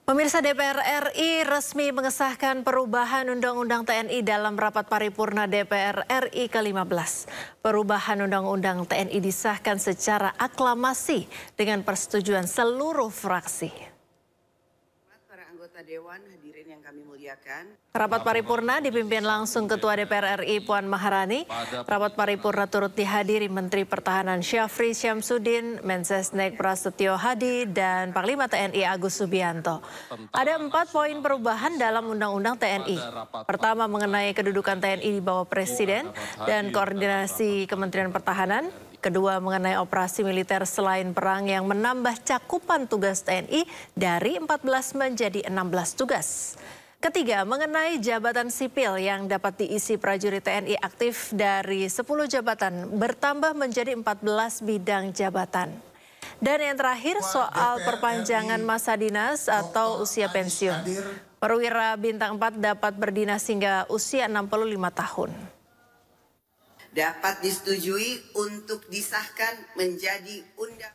Pemirsa, DPR RI resmi mengesahkan perubahan Undang-Undang TNI dalam rapat paripurna DPR RI ke-15. Perubahan Undang-Undang TNI disahkan secara aklamasi dengan persetujuan seluruh fraksi. Para anggota Dewan hadirin yang kami muliakan. Rapat paripurna dipimpin langsung Ketua DPR RI Puan Maharani. Rapat paripurna turut dihadiri Menteri Pertahanan Syafri Syamsuddin, Mensesnek Prasetyo Hadi, dan Panglima TNI Agus Subianto. Ada 4 poin perubahan dalam Undang-Undang TNI. Pertama, mengenai kedudukan TNI di bawah Presiden dan koordinasi Kementerian Pertahanan. Kedua, mengenai operasi militer selain perang yang menambah cakupan tugas TNI dari 14 menjadi 16 tugas. Ketiga, mengenai jabatan sipil yang dapat diisi prajurit TNI aktif dari 10 jabatan bertambah menjadi 14 bidang jabatan. Dan yang terakhir, soal perpanjangan masa dinas atau usia pensiun. Perwira bintang 4 dapat berdinas hingga usia 65 tahun. Dapat disetujui untuk disahkan menjadi undang.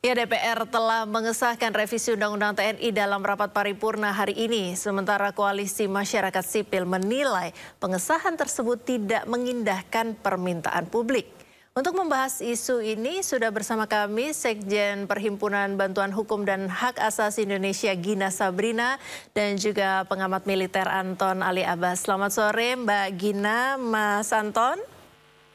Ya, DPR telah mengesahkan revisi Undang-Undang TNI dalam rapat paripurna hari ini. Sementara Koalisi Masyarakat Sipil menilai pengesahan tersebut tidak mengindahkan permintaan publik. Untuk membahas isu ini sudah bersama kami Sekjen Perhimpunan Bantuan Hukum dan Hak Asasi Indonesia Gina Sabrina dan juga pengamat militer Anton Ali Abbas. Selamat sore Mbak Gina, Mas Anton.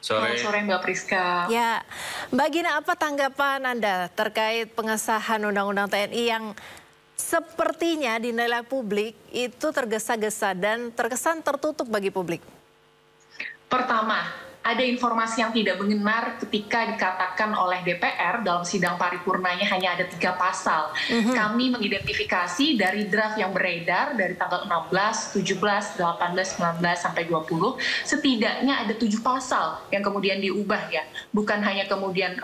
Selamat sore Mbak Priska. Ya, Mbak Gina, apa tanggapan Anda terkait pengesahan Undang-Undang TNI yang sepertinya dinilai publik itu tergesa-gesa dan terkesan tertutup bagi publik? Pertama, ada informasi yang tidak benar ketika dikatakan oleh DPR dalam sidang paripurnanya hanya ada 3 pasal. Kami mengidentifikasi dari draft yang beredar dari tanggal 16, 17, 18, 19, sampai 20, setidaknya ada 7 pasal yang kemudian diubah ya. Bukan hanya kemudian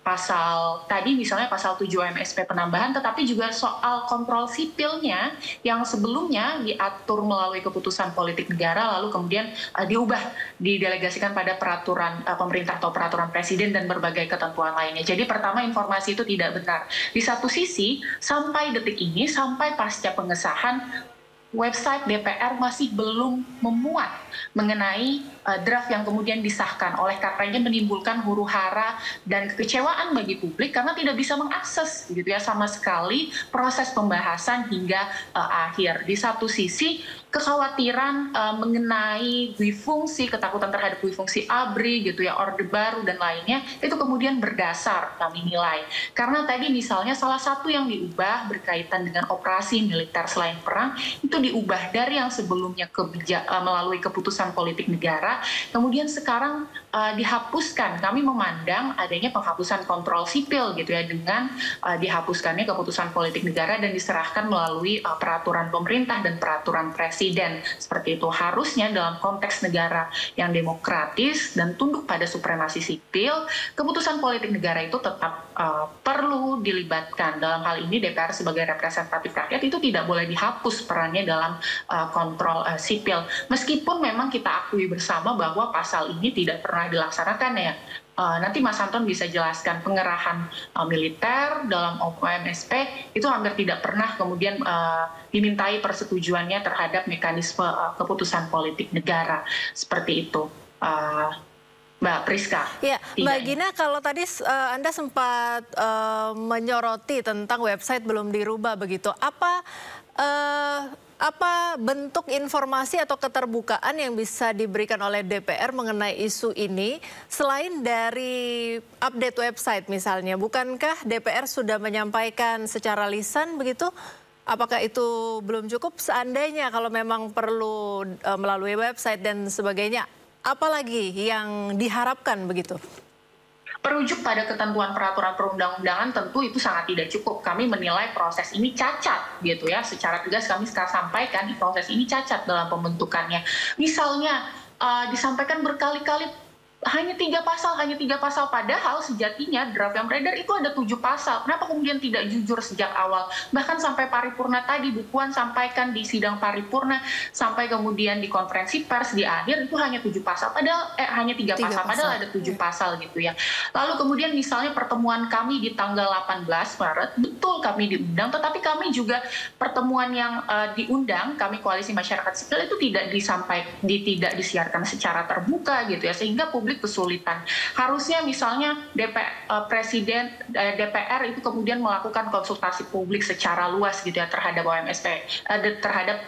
pasal tadi misalnya pasal 7 MSP penambahan, tetapi juga soal kontrol sipilnya yang sebelumnya diatur melalui keputusan politik negara lalu kemudian diubah, didelegasikan pada peraturan pemerintah atau peraturan presiden dan berbagai ketentuan lainnya. Jadi pertama, informasi itu tidak benar. Di satu sisi, sampai detik ini, sampai pasca pengesahan, website DPR masih belum memuat mengenai draft yang kemudian disahkan. Oleh karenanya menimbulkan huru-hara dan kekecewaan bagi publik karena tidak bisa mengakses gitu ya sama sekali proses pembahasan hingga akhir. Di satu sisi kekhawatiran mengenai duifungsi, ketakutan terhadap duifungsi ABRI gitu ya, Orde Baru dan lainnya, itu kemudian berdasar kami nilai. Karena tadi misalnya salah satu yang diubah berkaitan dengan operasi militer selain perang, itu diubah dari yang sebelumnya melalui keputusan politik negara, kemudian sekarang dihapuskan. Kami memandang adanya penghapusan kontrol sipil gitu ya dengan dihapuskannya keputusan politik negara dan diserahkan melalui peraturan pemerintah dan peraturan presiden. Seperti itu harusnya dalam konteks negara yang demokratis dan tunduk pada supremasi sipil, keputusan politik negara itu tetap perlu dilibatkan. Dalam hal ini DPR sebagai representatif rakyat itu tidak boleh dihapus perannya dalam kontrol sipil. Meskipun memang kita akui bersama bahwa pasal ini tidak pernah dilaksanakan ya. Nanti Mas Anton bisa jelaskan pengerahan militer dalam OMSP itu hampir tidak pernah kemudian dimintai persetujuannya terhadap mekanisme keputusan politik negara. Seperti itu. Mbak Priska. Ya, Mbak Gina, kalau tadi Anda sempat menyoroti tentang website belum dirubah begitu, apa bentuk informasi atau keterbukaan yang bisa diberikan oleh DPR mengenai isu ini selain dari update website misalnya? Bukankah DPR sudah menyampaikan secara lisan begitu? Apakah itu belum cukup? Seandainya kalau memang perlu melalui website dan sebagainya, apalagi yang diharapkan begitu? Merujuk pada ketentuan peraturan perundang-undangan tentu itu sangat tidak cukup. Kami menilai proses ini cacat gitu ya. Secara tegas kami sekarang sampaikan proses ini cacat dalam pembentukannya. Misalnya disampaikan berkali-kali hanya 3 pasal, padahal sejatinya draft yang beredar itu ada 7 pasal. Kenapa kemudian tidak jujur sejak awal? Bahkan sampai paripurna tadi, Bu Puan sampaikan di sidang paripurna, sampai kemudian di konferensi pers di akhir itu hanya 7 pasal, padahal hanya 3 pasal, padahal ada 7 pasal gitu ya. Lalu kemudian misalnya pertemuan kami di tanggal 18 Maret, betul kami diundang, tetapi kami juga pertemuan yang diundang, kami Koalisi Masyarakat Sipil itu tidak disiarkan secara terbuka gitu ya, sehingga publik kesulitan. Harusnya misalnya DPR itu kemudian melakukan konsultasi publik secara luas gitu ya terhadap OMSP, terhadap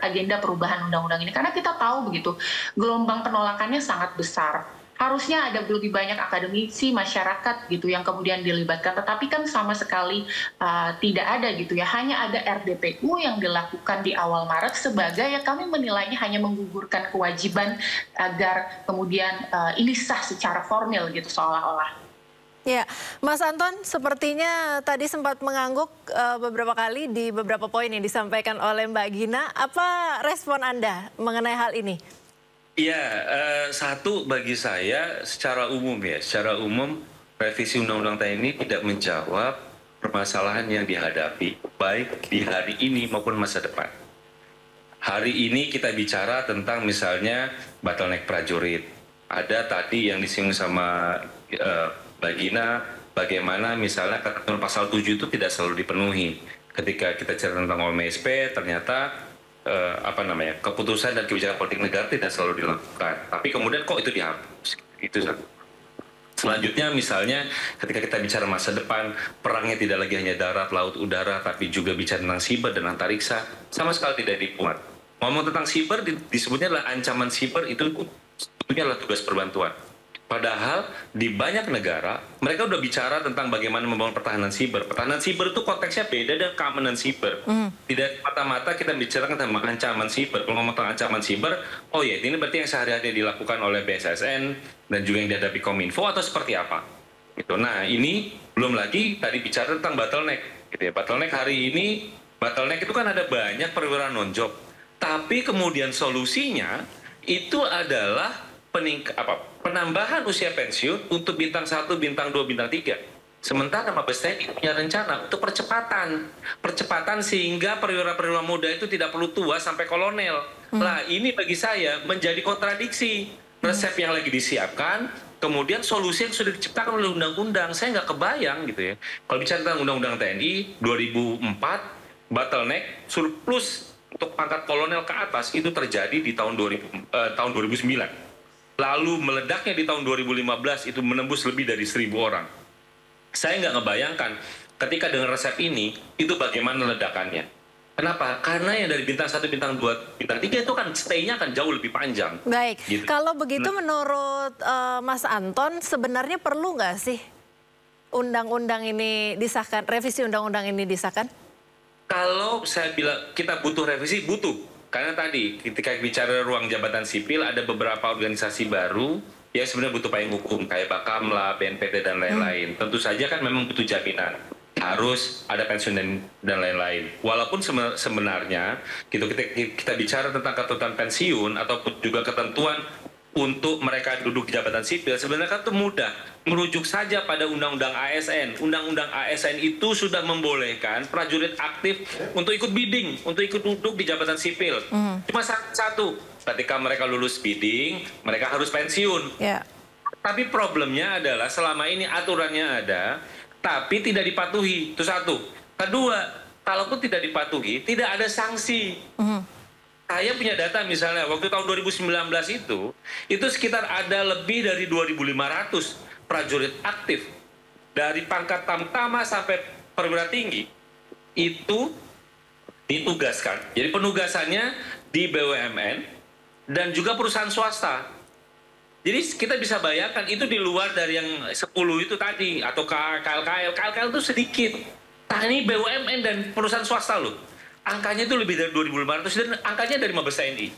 agenda perubahan undang-undang ini, karena kita tahu begitu gelombang penolakannya sangat besar. Harusnya ada lebih banyak akademisi masyarakat gitu yang kemudian dilibatkan, tetapi kan sama sekali tidak ada gitu ya. Hanya ada RDPU yang dilakukan di awal Maret sebagai, ya kami menilainya hanya menggugurkan kewajiban agar kemudian ini sah secara formil gitu seolah-olah. Ya, Mas Anton, sepertinya tadi sempat mengangguk beberapa kali di beberapa poin yang disampaikan oleh Mbak Gina. Apa respon Anda mengenai hal ini? Ya, satu bagi saya secara umum revisi Undang-Undang TNI tidak menjawab permasalahan yang dihadapi baik di hari ini maupun masa depan. Hari ini kita bicara tentang misalnya bottleneck prajurit. Ada tadi yang disinggung sama Mbak Gina, bagaimana misalnya ketentuan pasal 7 itu tidak selalu dipenuhi. Ketika kita cerita tentang OMSP, ternyata keputusan dan kebijakan politik negara tidak selalu dilakukan. Tapi kemudian kok itu dihapus? Itu satu. Selanjutnya misalnya ketika kita bicara masa depan, perangnya tidak lagi hanya darat, laut, udara, tapi juga bicara tentang siber dan antariksa, sama sekali tidak dimuat. Ngomong tentang siber, disebutnya adalah ancaman siber, itu sebetulnya adalah tugas perbantuan. Padahal di banyak negara, mereka udah bicara tentang bagaimana membangun pertahanan siber. Pertahanan siber itu konteksnya beda dengan keamanan siber. Tidak mata-mata kita bicara tentang ancaman siber. Kalau ngomong tentang ancaman siber, oh ya ini berarti yang sehari-hari dilakukan oleh BSSN dan juga yang dihadapi Kominfo atau seperti apa. Gitu. Nah ini belum lagi tadi bicara tentang bottleneck. Gitu ya. Bottleneck hari ini, bottleneck itu kan ada banyak perwira non-job. Tapi kemudian solusinya itu adalah penambahan usia pensiun untuk bintang 1, bintang 2, bintang 3. Sementara Mabes TNI punya rencana untuk percepatan sehingga perwira-perwira muda itu tidak perlu tua sampai kolonel. Nah, ini bagi saya menjadi kontradiksi. Resep yang lagi disiapkan, kemudian solusi yang sudah diciptakan oleh undang-undang. Saya nggak kebayang gitu ya. Kalau bicara tentang undang-undang TNI 2004, bottleneck surplus untuk pangkat kolonel ke atas itu terjadi di tahun 2009. Lalu meledaknya di tahun 2015 itu menembus lebih dari 1.000 orang. Saya nggak ngebayangkan ketika dengan resep ini, itu bagaimana ledakannya. Kenapa? Karena yang dari bintang 1, bintang 2, bintang 3 itu kan stay-nya akan jauh lebih panjang. Baik, gitu. Kalau begitu menurut Mas Anton, sebenarnya perlu nggak sih undang-undang ini disahkan, revisi undang-undang ini disahkan? Kalau saya bilang kita butuh revisi, butuh. Karena tadi ketika bicara ruang jabatan sipil ada beberapa organisasi baru yang sebenarnya butuh payung hukum kayak Bakamla, BNPT dan lain-lain. Tentu saja kan memang butuh jaminan harus ada pensiun dan lain-lain. Walaupun sebenarnya gitu kita bicara tentang ketentuan pensiun ataupun juga ketentuan untuk mereka duduk di jabatan sipil sebenarnya kan itu mudah. Merujuk saja pada Undang-Undang ASN. Undang-Undang ASN itu sudah membolehkan prajurit aktif untuk ikut bidding, untuk ikut duduk di jabatan sipil. Cuma satu, ketika mereka lulus bidding, mereka harus pensiun. Yeah. Tapi problemnya adalah selama ini aturannya ada, tapi tidak dipatuhi. Itu satu. Kedua, kalaupun tidak dipatuhi, tidak ada sanksi. Saya punya data misalnya waktu tahun 2019 itu sekitar ada lebih dari 2.500 prajurit aktif dari pangkat tamtama sampai perwira tinggi itu ditugaskan. Jadi penugasannya di BUMN dan juga perusahaan swasta. Jadi kita bisa bayangkan itu di luar dari yang 10 itu tadi atau KLKL itu sedikit. Nah ini BUMN dan perusahaan swasta loh. Angkanya itu lebih dari 2.500 dan angkanya dari Mabes TNI.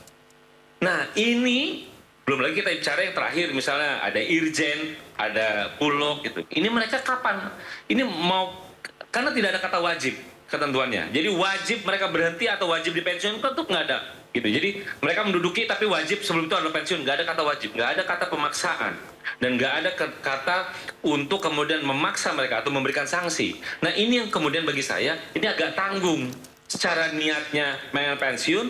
Nah ini belum lagi kita bicara yang terakhir misalnya ada Irjen, ada Bulog gitu. Ini mereka kapan? Ini mau karena tidak ada kata wajib. ketentuannya. Jadi wajib mereka berhenti atau wajib dipensiunkan tuh nggak ada. Gitu. Jadi mereka menduduki tapi wajib sebelum itu adalah pensiun. Nggak ada kata wajib, nggak ada kata pemaksaan. Dan nggak ada kata untuk kemudian memaksa mereka atau memberikan sanksi. Nah ini yang kemudian bagi saya, ini agak tanggung. Secara niatnya pengen pensiun,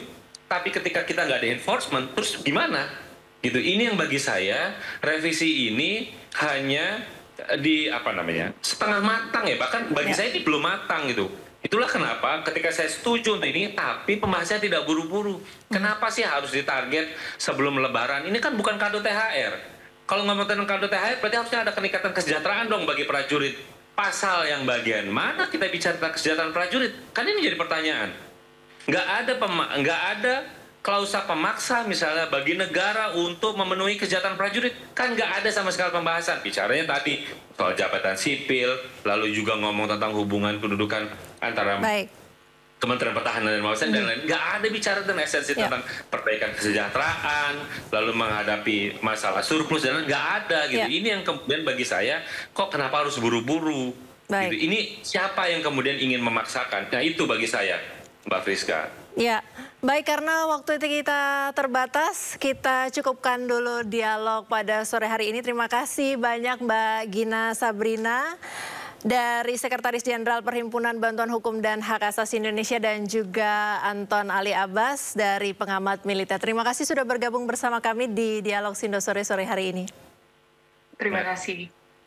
tapi ketika kita nggak ada enforcement, terus gimana? Gitu. Ini yang bagi saya, revisi ini hanya setengah matang ya, bahkan bagi saya ini belum matang gitu. Itulah kenapa ketika saya setuju untuk ini, tapi pembahasannya tidak buru-buru. Kenapa sih harus ditarget sebelum Lebaran? Ini kan bukan kado THR. Kalau ngomong tentang kado THR, berarti harusnya ada peningkatan kesejahteraan dong bagi prajurit. Pasal yang bagian mana kita bicara tentang kesejahteraan prajurit? Kan ini jadi pertanyaan. Nggak ada klausa pemaksa misalnya bagi negara untuk memenuhi kesejahteraan prajurit, kan nggak ada sama sekali pembahasan. Bicaranya tadi soal jabatan sipil, lalu juga ngomong tentang hubungan kedudukan antara Kementerian Pertahanan dan Mabes dan lain-lain. Nggak ada bicara tentang esensi tentang perbaikan kesejahteraan, lalu menghadapi masalah surplus dan lain-lain. Nggak ada gitu. Ini yang kemudian bagi saya, kok kenapa harus buru-buru? Gitu. Ini siapa yang kemudian ingin memaksakan? Nah itu bagi saya, Mbak Friska. Ya, baik, karena waktu itu kita terbatas, kita cukupkan dulu dialog pada sore hari ini. Terima kasih banyak Mbak Gina Sabrina dari Sekretaris Jenderal Perhimpunan Bantuan Hukum dan Hak Asasi Indonesia dan juga Anton Ali Abbas dari Pengamat Militer. Terima kasih sudah bergabung bersama kami di Dialog Sindo sore hari ini. Terima kasih.